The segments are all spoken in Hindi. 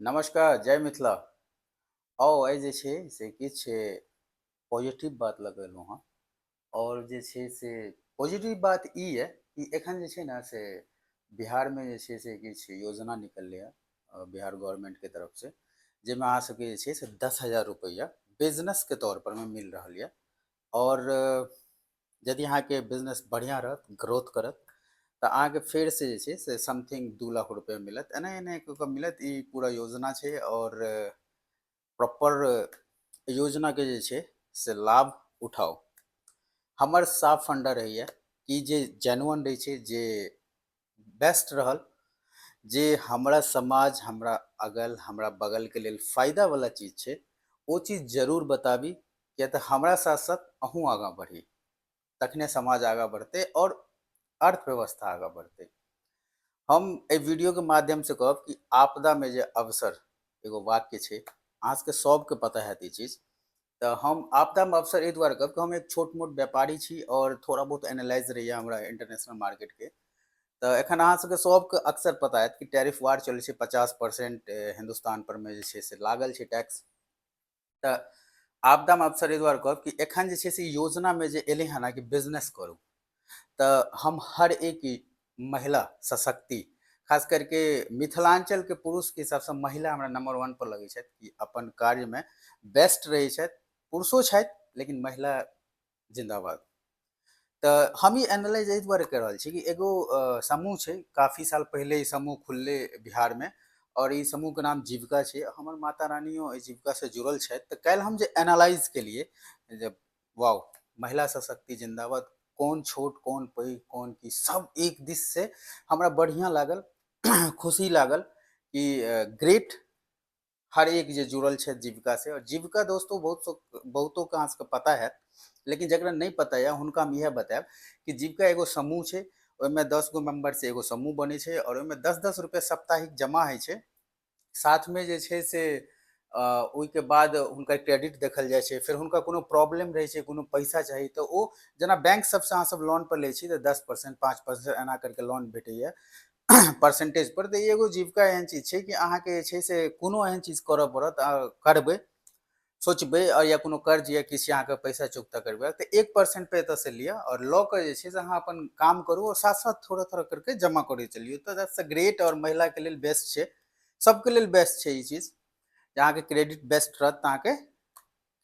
नमस्कार, जय मिथिला। आउ आइ जे छै से किछु पॉजिटिव बात लऽ कऽ अयलहुँ हँ आओर जे छै से पॉजिटिव बात ई यए कि एखन जे छै ने से बिहारमे जे छै से किछु योजना निकललैए बिहार गवर्नमेंटके तरफसँ, जाहिमे अहाँ सबके जे छै से 10,000 रुपैआ बिजनेसके तौर परमे मिल रहल यए। और यदि अहाँके बिजनेस बढ़िआँ रहत, ग्रोथ करत, तऽ अहाँके फेरसँ जे छै से समथिंग 2 लाख रुपैआ मिलत। एना एना कऽ कऽ मिलत, ई पूरा योजना छै। और प्रॉपर योजनाके जे छै से लाभ उठाउ। हमर साफ फंडा रहैए कि जे जेन्युइन रहै छै, जे बेस्ट रहल, जे हमरा समाज, हमरा अगल, हमरा बगलके लेल फायदावला चीज छै, ओ चीज जरूर बताबी। किया तऽ हमरा साथ साथ अहूँ आगाँ बढ़ी, तखने समाज आगाँ बढ़तै और अर्थव्यवस्था आगाँ बढ़तै। हम एहि वीडियोके माध्यमसँ कहब कि आपदामे जे अवसर, एगो वाक्य छै, अहाँ सबके सबके पता हैत ई चीज। तऽ हम आपदामे अवसर एहि दुआरे कहब कि हम एक छोट मोट व्यापारी छी और थोड़ा बहुत एनालाइज रहैए हमरा इंटरनेशनल मार्केटके। तऽ एखन अहाँ सबके सबके अक्सर पता हैत कि टैरिफ वार चलै छै, 50% हिंदुस्तान परमे जे छै से लागल छै टैक्स। तऽ आपदामे अवसर एहि दुआरे कहब कि एखन जे छै से ई योजनामे जे एलै हँ ने कि बिजनेस करू, तऽ हम हर एक महिला सशक्ति, खास करके मिथिलांचलके पुरुषके हिसाबसँ महिला हमरा नंबर वन पर लगै छथि कि अपन कार्यमे बेस्ट रहै छथि। पुरुषो छथि लेकिन महिला जिंदाबाद। तऽ हम ई एनालाइज एहि दुआरे कऽ रहल छी कि एगो समूह छै, काफ़ी साल पहिले ई समूह खुललै बिहारमे, और ई समूहके नाम जीविका छै। हमर माता रानियो एहि जीविकासँ जुड़ल छथि। तऽ काल्हि हम जे एनालाइज केलिए, जब वाओ, महिला सशक्ति जिंदाबाद, कौन छोट कौन पैघ कौन की, सब एक दिस से हमरा बढ़िया लागल खुशी लागल कि ग्रेट, हर एक जे जुड़ल छथि जीविका से। और जीविका दोस्तों बहुतों के अहाँ सबके पता हैत, लेकिन जकरा नहीं पता यऽ हुनका हम इएह बतायब कि जीविका एगो समूह छै। ओहिमे 10 गो मेंबर से एगो समूह बनै छै और ओहिमे 10-10 रुपए साप्ताहिक जमा होइ छै। साथमे जे छै से ओहिके बाद हुनकर क्रेडिट देखल जाइ छै। फिर हुनका कोनो प्रॉब्लम रहै छै, कोनो पैसा चाही, तऽ ओ जेना बैंक सबसँ अहाँ सब लोन पर लै छी तऽ 10%, 5% एना करके लोन भेटैए परसेंटेज पर। तऽ एगो जीविका एहन चीज छै कि अहाँके जे छै से कोनो एहन चीज करऽ पड़त, करबै, सोचबै, और या कोनो कर्ज या किसी अहाँके पैसा चुकता करबै तऽ 1% पे एतऽ से लिअ और लऽ कऽ जे छै से अहाँ अपन काम करू और साथ साथ थोड़ा थोड़ा करके जमा करै चलियौ। तऽ दैट्स अ ग्रेट, और महिलाके लेल बेस्ट छै, सबके लेल बेस्ट छै ई चीज। जे अहाँके क्रेडिट बेस्ट रहत तऽ अहाँके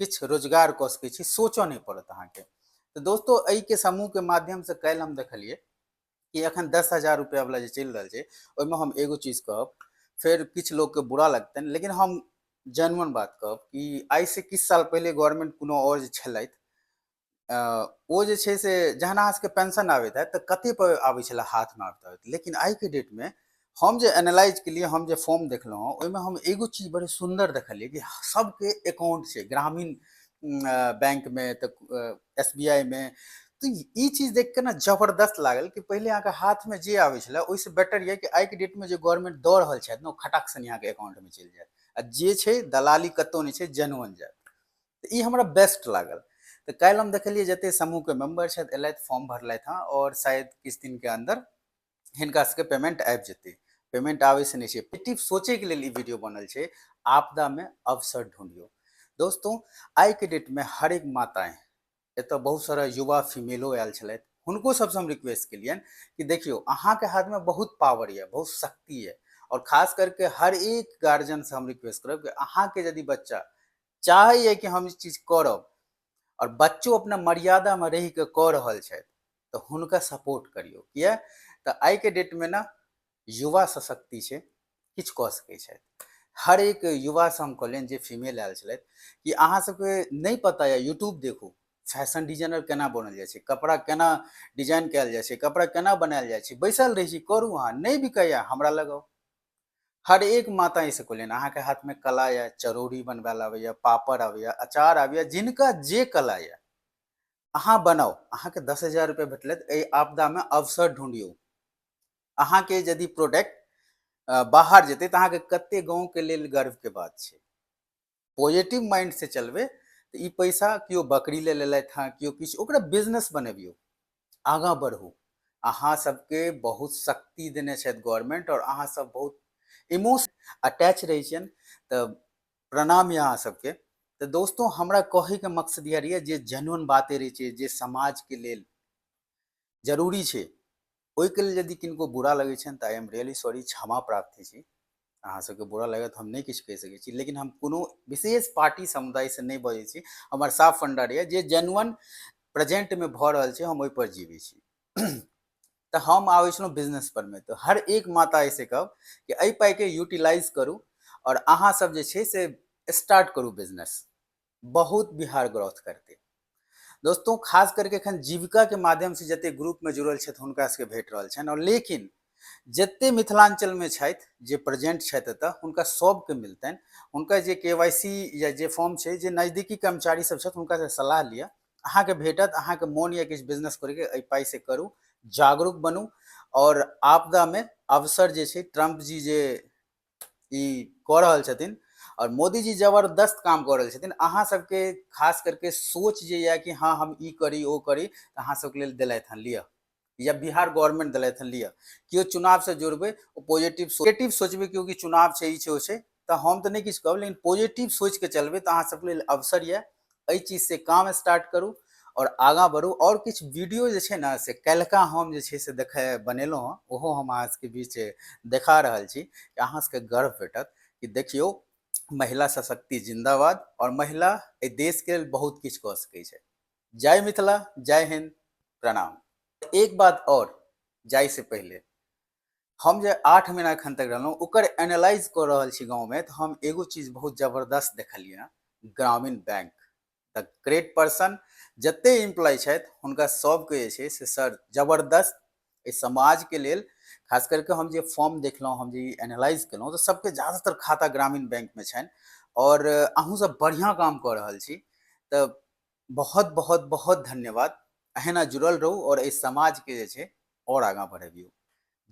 किछु रोजगार कऽ सकै छी, सोचऽ नहि पड़त अहाँके। तऽ दोस्तों एहिके समूहके माध्यमसँ काल्हि हम देखलिए कि एखन 10,000 रुपैआवला जे चलि रहल छै, ओहिमे हम एगो चीज कहब, फेर किछु लोगके बुरा लगतनि, लेकिन हम जेन्युइन बात कहब कि आइसँ किछु साल पहिले गवर्नमेंट कोनो और जे छलथि, ओ जे छै से जहन अहाँ सबके पेंशन आबैत हैत तऽ कते पर आबै छलै हाथमे आबैत, लेकिन आइके डेटमे हम जे एनालाइज केलिए, हम जे फॉर्म देखलहुँ हँ, ओहिमे हम एगो चीज बड़े सुंदर देखलिए कि सबके अकाउंट छै, ग्रामीण बैंकमे, तऽ SBI में। तो ई चीज देख के ना जबरदस्त लागल कि पहिले अहाँके हाथमे जे आबै छलै ओहिसँ बेटर यए कि आइके डेटमे जे गवर्नमेंट दऽ रहल छथि ने, ओ खटाक सन अहाँके अकाउंटमे चलि जायत। आ जे छै दलाली कतहु नहि छै, जेन्युइन जायत। तऽ ई हमरा बेस्ट लागल। तऽ काल्हि हम देखलिए जते समूहके मेंबर छथि एलथि, फॉर्म भरलथि हँ, और शायद किछु दिनके अंदर हिनका सबके पेमेंट आबि जेतै। पेमेंट आबै से नहि छै, पॉजिटिव सोचैके लेल ई वीडियो बनल छै। आपदामे अवसर ढूंढियौ। दोस्तों आइके डेटमे हर एक माताएं, एतऽ बहुत सारा युवा फीमेलो आयल छलथि, हुनको सबसँ हम रिक्वेस्ट केलियनि कि देखियौ अहाँके हाथमे बहुत पावर यऽ, बहुत शक्ति यऽ। और खास करके हर एक गार्जियनसँ हम रिक्वेस्ट करब कि अहाँके यदि बच्चा चाहैए कि हम ई चीज करब, और बच्चो अपना मर्यादामे रहि कऽ कऽ रहल छथि, तऽ हुनका सपोर्ट करियौ। किया तऽ आइके डेटमे ना युवा सशक्ति छै, किछु कऽ सकै छथि। हर एक युवासँ हम कहलियनि जे फीमेल आयल छलथि कि अहाँ सबके नहि पता यऽ, यूट्यूब देखू, फैशन डिजाइनर केना बनल जाइ छै, कपड़ा केना डिजाइन कयल जाइ छै, कपड़ा केना बनायल जाइ छै, बैसल रहै छी, करू। अहाँ नहि बिकैए हमरा लगाउ। हर एक माता ऐसे कहलियनि अहाँके हाथमे कला यऽ, चरौड़ी बनबैल आबैए, पापड़ आबैए, अचार आबैए, जिनका जे कला यऽ अहाँ बनाउ। अहाँके 10,000 रुपये भेटलत, एहि आपदामे अवसर ढूंढियौ। अहाँके यदि प्रोडक्ट बाहर जेतै तऽ अहाँके कते गाँवके लेल गर्वके बात छै। पॉजिटिव माइंड से चलबै तऽ ई पैसा केओ बकरी ले लेलथि हँ, केओ किछु, ओकरा बिजनेस बनबियौ, आगाँ बढ़ू। अहाँ सबके बहुत शक्ति देने छथि गवर्नमेंट, और अहाँ सब बहुत इमोशन अटैच रही छन। तो प्रणाम यहाँ सबके। तो दोस्तों हमरा कहे के मकसद यह रही जे जेन्युइन बातें रही छे जे समाज के लेल जरूरी छे, ओहि के लेल यदि किनको बुरा लगे छन तो आई एम रियली सॉरी, क्षमा प्रार्थी छी। अहाँ सबके बुरा लगे तो हम नहीं किछु कहि सकै छी, लेकिन हम कोनो विशेष पार्टी समुदाय से नहीं बजै छी। हमर साफ फंडा रही जे जेन्युइन प्रेजेंट में भ रहल छे हम ओहि पर जीवे छी। तो हम आवे छलहुँ बिजनेस पर में, तो हर एक माता ऐसे कहब कि एहि पाई के यूटिलाइज करू और अहाँ सब जे छे से स्टार्ट करू बिजनेस, बहुत बिहार ग्रोथ करते। दोस्तों खास करके एखन जीविका के माध्यम से जते ग्रुप में जुड़ल छथि हुनका सबके भेट रहल छनि, और लेकिन जते मिथिलांचल में छथि जे प्रेजेंट छथि एतऽ हुनका सबके मिलतनि। हुनका जे केवाईसी या जे फॉर्म छै, जे नजदीकी कर्मचारी सब छथि हुनका से सलाह लिअ, अहाँके भेटत। अहाँके मोन या किछु बिजनेस करैके एहि पाई से करू, जागरूक बनू। और आपदा में अवसर जे छै, ट्रम्प जी जे ई कऽ रहल छथिन और मोदी जी जबरदस्त काम कऽ रहल छथिन, अहाँ सबके खास करके सोच जे यऽ कि हाँ हम ई करी ओ करी, तऽ अहाँ सबके लेल देलथि हँ लिअ, या बिहार गवर्नमेंट देलथि हँ लिअ। केओ चुनाव से जुड़बै ओ पॉजिटिव सोचबै, क्योंकि चुनाव छै ई छै ओ छै, तऽ हम तऽ नहीं किछु कहब, लेकिन पॉजिटिव सोच के चलबै तऽ अहाँ सबके लेल अवसर यऽ। एहि चीज से काम स्टार्ट करू और आगाँ बढ़ू। और किछु वीडियो जे छै ने से काल्हिका हम जे छै से बनेलहुँ हँ, ओहो हम अहाँ सबके बीच देखा रहल छी कि अहाँ सबके गर्व भेटत कि देखियौ महिला सशक्ति जिंदाबाद, और महिला एहि देश के लेल बहुत किछु कऽ सकै छै। जय मिथिला, जय हिंद, प्रणाम। एक बात और जाय से पहले, हम जे 8 महीना एखन तक रहलहुँ ओकर एनालाइज कर रहल छी गाँव में, तो हम एगो चीज बहुत जबरदस्त देखलियै। ग्रामीण बैंक द ग्रेट पर्सन जते एम्प्लॉय छथि हुनका सबके जे छै से सर जबरदस्त एहि समाज के लेल, खास करके हम जे फॉर्म देखलहुँ, हम जे एनालाइज केलहुँ, तो सबके ज़्यादातर खाता ग्रामीण बैंक में छनि। और अहूँ सब बढ़िया काम कऽ रहल छी, तो बहुत बहुत बहुत धन्यवाद। अहिना जुड़ल रहू और इस समाज के जे छै और आगाँ बढ़ाबियौ।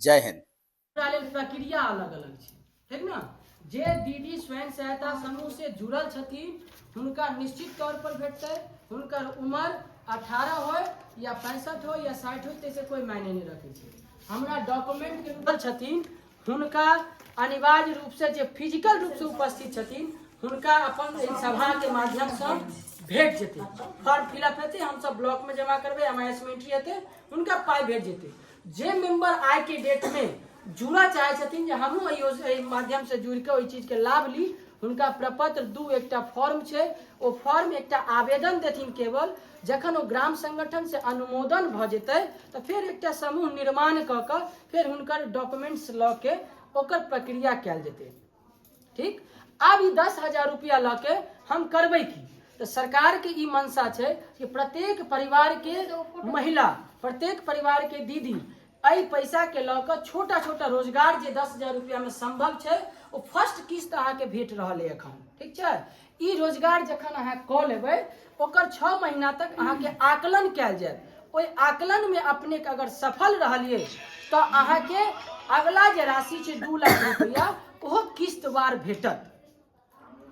जय हिंद। प्रक्रिया अलग अलग छै, ठीक ना। जे दीदी स्वयं सहायता समूह से जुड़ल छथिन हुनका निश्चित तौर पर भेटतै। हुनकर उम्र 18 हो या 65 हो या 60 हो, तैसे कोई मायने नहीं रखे छै। हमरा डॉक्यूमेंट के जुड़ल छथिन हुनका अनिवार्य रूप से जे फिजिकल रूप से उपस्थित छथिन हुनका अपन सभा के माध्यम से भेट जेतै। फॉर्म फिलअप हेतै, हम सब ब्लॉक में जमा करबै, एमआईएस में एंट्री हेतै, हुनका पाई भेट जेतै। जे मेंबर आइ के डेट में जुड़ा चाहे छथिन जे हमहूँ एहि माध्यम से जुड़ के ओहि चीज के लाभ ली, हुनका प्रपत्र 2 एकटा फॉर्म छै, ओ फॉर्म एकटा आवेदन देथिन केवल। जखन ओ ग्राम संगठन से अनुमोदन भ जेतै तऽ फिर एकटा समूह निर्माण क के फिर हुनकर डॉक्यूमेंट्स ल के ओकर प्रक्रिया कैल जेतै। ठीक, आब ई 10,000 रुपया ल के हम करबै की? तो सरकार के ई मंशा छै कि प्रत्येक परिवार के महिला, प्रत्येक परिवार के दीदी एहि पैसा के ल के छोटा छोटा रोजगार जे 10,000 रुपया में संभव छै, ओ फर्स्ट किस्त अहाँ के भेट रहल है एखन, ठीक छै। ई रोजगार जखन अहाँ कऽ लेबै ओकर 6 महीना तक अहाँ के आकलन कैल जायत। ओहि आकलन में अपने के अगर सफल रहलिए तो अहाँ के अगला जे राशि छै 2 लाख रुपया ओहो किस्तवार भेटत।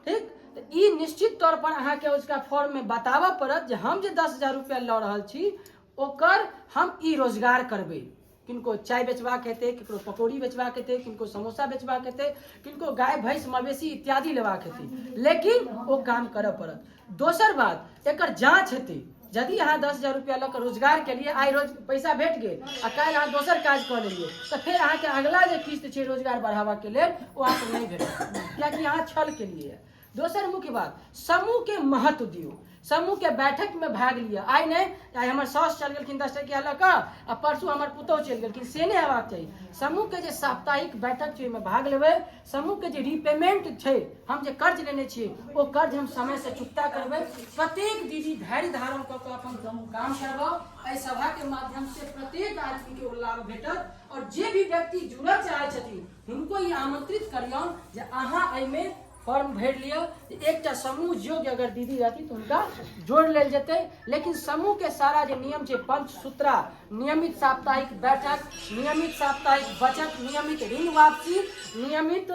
ठीक, तो ई निश्चित तौर पर अहाँ के उसका फॉर्म में बताबऽ पड़त जे हम जे 10,000 रुपया लऽ रहल छी ओकर हम ई रोजगार करबै। किनको चाय बेचबाक हेतै, ककरो पकौड़ी बेचबाक हेतै, किनको समोसा बेचबाक हेतै, किनको गाय भैंस मवेशी इत्यादि लेबाक हेतै, लेकिन ओ काम करऽ पड़त। दोसर बात एकर जांच हेतै। यदि अहाँ 10,000 रुपया लऽ कऽ रोजगार के लिए आइ रोज पैसा भेट गेल आ काल्हि अहाँ दोसर काज कऽ लेलिए तऽ फिर अहाँ के अगला जे किस्त छै रोजगार बढ़ावा के लेल ओ अहाँ के नहीं भेटत, कियाकि अहाँ छल के लिए। दोसर मुख्य बात, समूह के महत्व दियो। समूह के बैठक में भाग लिया। आइ नहीं, आइ हमर सास चल गेलखिन 10 टकिया लऽ कऽ आ परसू हमर पुतौह चलि गेलखिन, से नहीं हेबाक चाही। समूह के जे साप्ताहिक बैठक छै ओहिमे भाग लेबै। समूह के जे रीपेमेंट छै, हम जे कर्ज लेने छियै ओ कर्ज हम समय से चुकता करबै। प्रत्येक दीदी धैर्य धारण कऽ के अपन काम करबाओ। एहि सभा के माध्यम से प्रत्येक आदमी के लाभ भेटत। और जे भी व्यक्ति जुड़ल चाहे छथिन हुनको ये आमंत्रित करियौन जे अहाँ एहिमे फॉर्म भर लिया। एक समूह योग्य अगर दीदी रहती तो उनका जोड़ लेल जेते। लेकिन समूह के सारा जो नियम है, पंचसूत्रा, नियमित साप्ताहिक बैठक, नियमित साप्ताहिक बचत, नियमित ऋण वापसी, नियमित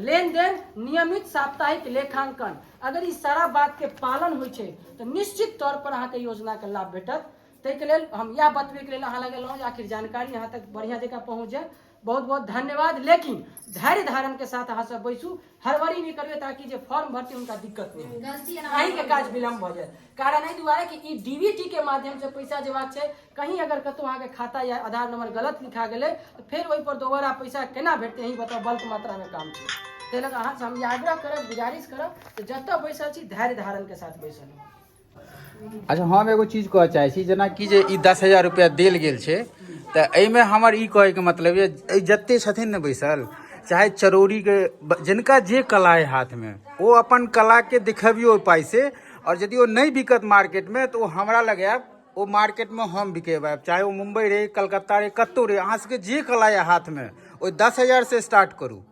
लेन देन, नियमित साप्ताहिक लेखांकन, अगर इस सारा बात के पालन हो तो निश्चित तौर पर अहाँ के योजना के लाभ भेटत। ताहि के लेल हम यह बतबे के लेल अहाँ लग एलहुँ, आखिर जानकारी यहाँ तक बढ़िया जगह पहुँच जाए। बहुत बहुत धन्यवाद। लेकिन धैर्य धारण के साथ अहाँ सब बैसू, हड़बड़ी नहीं करबे ताकि जो फॉर्म भरते उनका दिक्कत नहीं हो, अहीं के काज विलम्ब हो जाए। कारण एहि दुआरे कि ई डीबीटी के माध्यम से पैसा जेबाक छै, कहीं अगर कतौ अहाँ के खाता या आधार नंबर गलत लिखा गेलै तो फिर ओहि पर दोबारा पैसा केना भेटतै, अहीं बताउ, बल्क मात्रा में काम छै। ताहि लए अहाँ से हम आग्रह करब, गुजारिश करब कि जतऽ बैसल छी धैर्य धारण के साथ बैसल रहू। अच्छा, हम एगो चीज कहऽ चाहै छी, जेनाकि जे ई 10,000 रुपया देल गेल छै, तऽ एहिमे हमर ई कहैके मतलब ये, जते छथिन ने बैसल, चाहे चरौरीके जिनका जे कला है हाथमे, ओ अपन कलाके दिखबियौ ओहि पाइसे, और यदि ओ नहि बिकत मार्केटमे तऽ ओ हमरा लगायब, ओ मार्केटमे हम बिकेबायब, चाहे ओ मुंबई रहे, कलकत्ता रहे, कतौ रहे, अहाँ सबके जे कला यऽ हाथमे, ओहि 10,000 से स्टार्ट करू।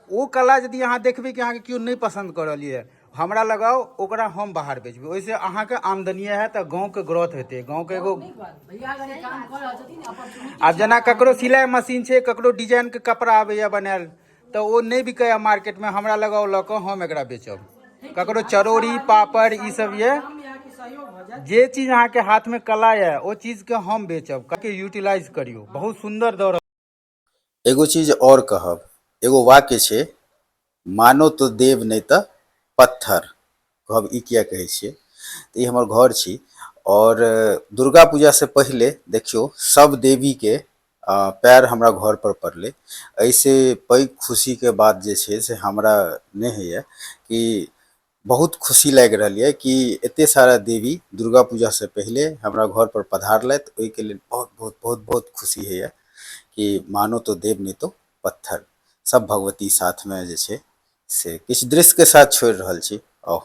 ओ कला यदि अहाँ देखबै कि अहाँके केओ नहि पसंद कऽ रहल यऽ, हमरा लगाओ, ओकरा हम बाहर बेचबै, ओहिसे अहाँके आमदनी है तऽ गाँवके ग्रोथ हेतै, गाँवके एगो। आब जेना ककरो सिलाई मशीन छै, ककरो डिजाइन के कपड़ा आबैया बनायल, तऽ ओ नहि बिकैया मार्केट में, हमरा लगाओ लऽ कऽ हम एकरा बेचब। ककरो चरौरी पापड़ ई सब ये, जे चीज अहाँके हाथ में कला है ओ चीज के हम बेचब, करके यूटिलाइज करियो। बहुत सुंदर दौर। एगो चीज और कहब, एगो वाक्य छै, मानो तो देव नहीं तो पत्थर। कहब ई किया कहै छियै, तऽ ई हमर घर छी, और दुर्गा पूजा से पहले देखियो सब देवी के पैर हमरा घर पर पड़लै। ऐसे पैघ खुशी के बात जे छै से हमरा नहीं होइए, कि बहुत खुशी लागि रहल यऽ कि एते सारा देवी दुर्गा पूजा से पहले हमरा घर पर पधारलथि। ओहिके लेल बहुत बहुत बहुत बहुत खुशी होइए कि मानो तो देव नहीं तो पत्थर, सब भगवती साथ में जे छै से किछु दृश्य के साथ छोड़ि रहल छी। औ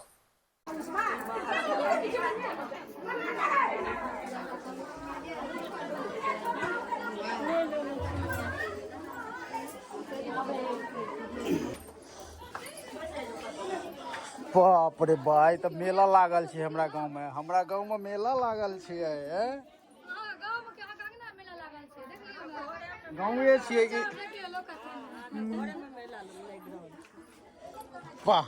बाप रे भाई, तऽ मेला लागल छै हमरा गांव में, हमरा गांव में मेला लागल छै। गाँवे छियै कि वाह,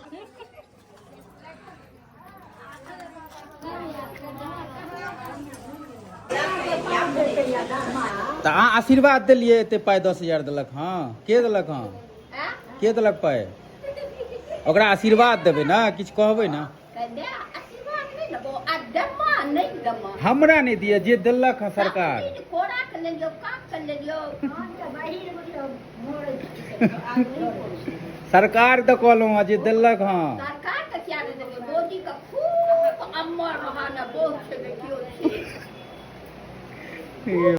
तऽ अहाँ आशीर्वाद देलियै, एते पाइ 10,000 देलक। हाँ, के देलक? हाँ, के देलक पाइ? ओकरा आशीर्वाद देबै ना, किछु कहबै ना। हमरा नहीं दिया, जे देलक है सरकार। सरकार तो कहलहुँ हँ, जे देलक हाँ।